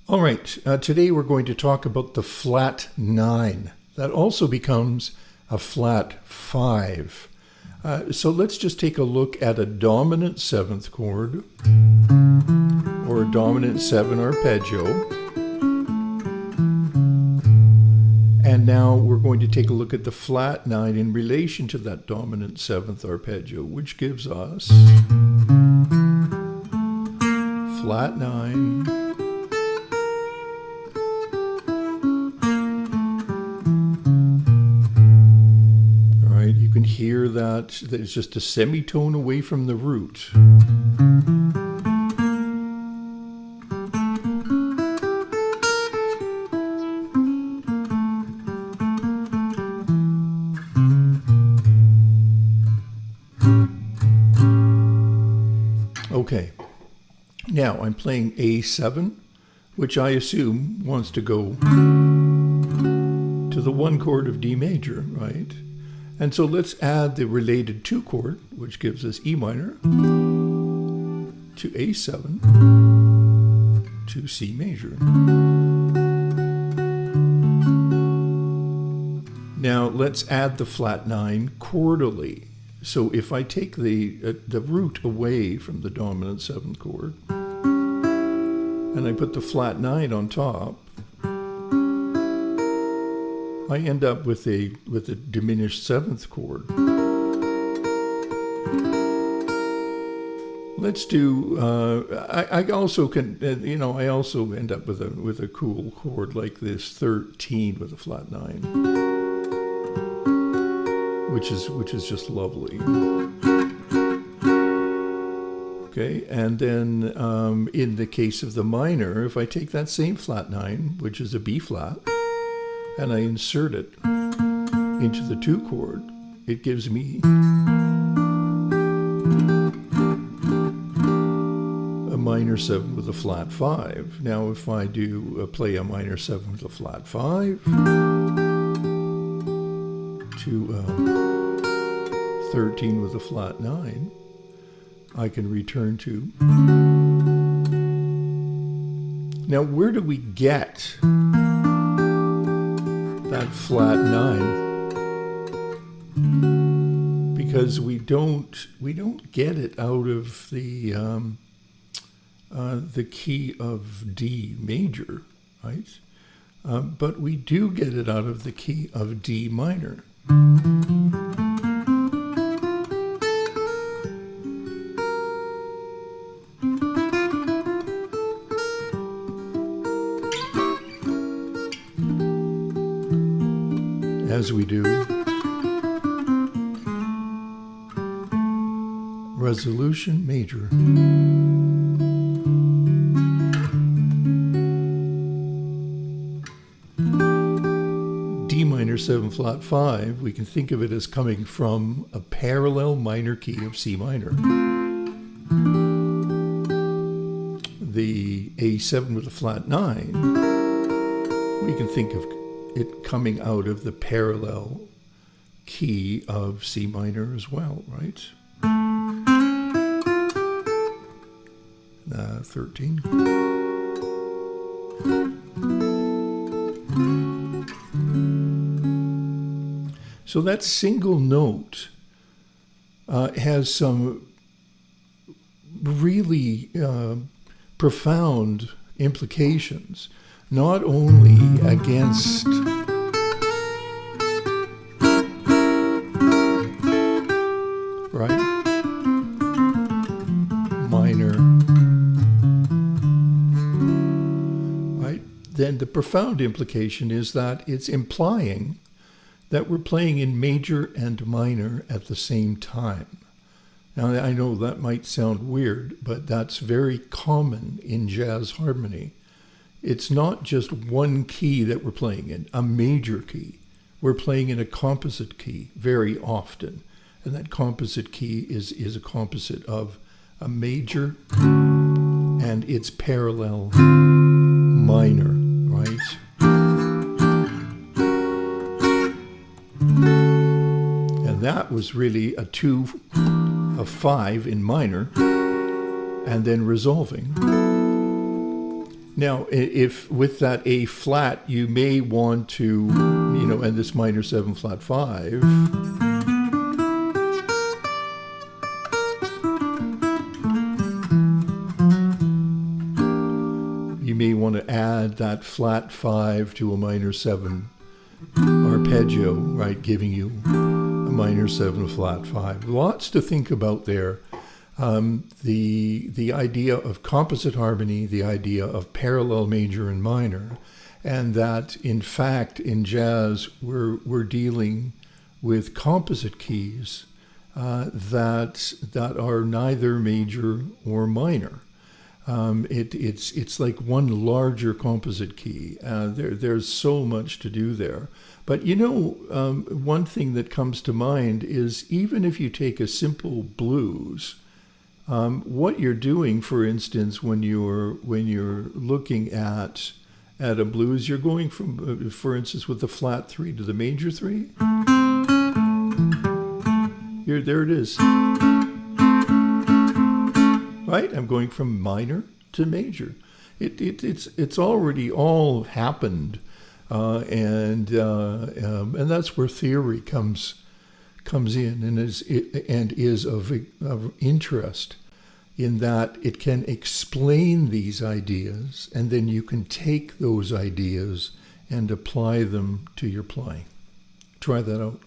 All right, today we're going to talk about the flat 9. That also becomes a flat 5. So let's just take a look at a dominant 7th chord or a dominant 7 arpeggio. And now we're going to take a look at the flat 9 in relation to that dominant 7th arpeggio, which gives us flat 9, you can hear that it's just a semitone away from the root. Okay, now I'm playing A7, which I assume wants to go to the 1 chord of D major, right? And so let's add the related 2 chord, which gives us E minor, to A7, to C major. Now let's add the flat 9 chordally. So if I take the root away from the dominant 7th chord, and I put the flat 9 on top, I end up with a diminished 7th chord. Let's do. I also can. I also end up with a cool chord like this 13 with a flat 9, which is just lovely. Okay, and then in the case of the minor, if I take that same flat 9, which is a B flat, and I insert it into the 2 chord, it gives me a minor 7 with a flat 5. Now if I do play a minor 7 with a flat 5 to 13 with a flat 9, I can return to. Now where do we get that flat 9? Because we don't get it out of the key of D major, right? But we do get it out of the key of D minor. As we do resolution major. D minor 7 flat 5, we can think of it as coming from a parallel minor key of C minor. The A7 with a flat 9, we can think of it coming out of the parallel key of C minor as well, right? 13. So that single note has some really profound implications, not only against minor, right? Then the profound implication is that it's implying that we're playing in major and minor at the same time. Now, I know that might sound weird, but that's very common in jazz harmony. It's not just one key that we're playing in, a major key. We're playing in a composite key very often. And that composite key is a composite of a major and its parallel minor, right? And that was really a 2 of 5 in minor and then resolving. Now, if with that A flat, you may want to, and this minor 7 flat 5, you may want to add that flat 5 to a minor 7 arpeggio, right, giving you a minor 7 flat 5. Lots to think about there. The idea of composite harmony, the idea of parallel major and minor, and that in fact in jazz we're dealing with composite keys that are neither major or minor. It's like one larger composite key. There's so much to do there. But one thing that comes to mind is even if you take a simple blues, what you're doing, for instance, when you're looking at a blues, you're going from, for instance, with the flat 3 to the major 3. There it is. Right? I'm going from minor to major. It's already all happened, and that's where theory comes in and is of interest, in that it can explain these ideas, and then you can take those ideas and apply them to your playing. Try that out.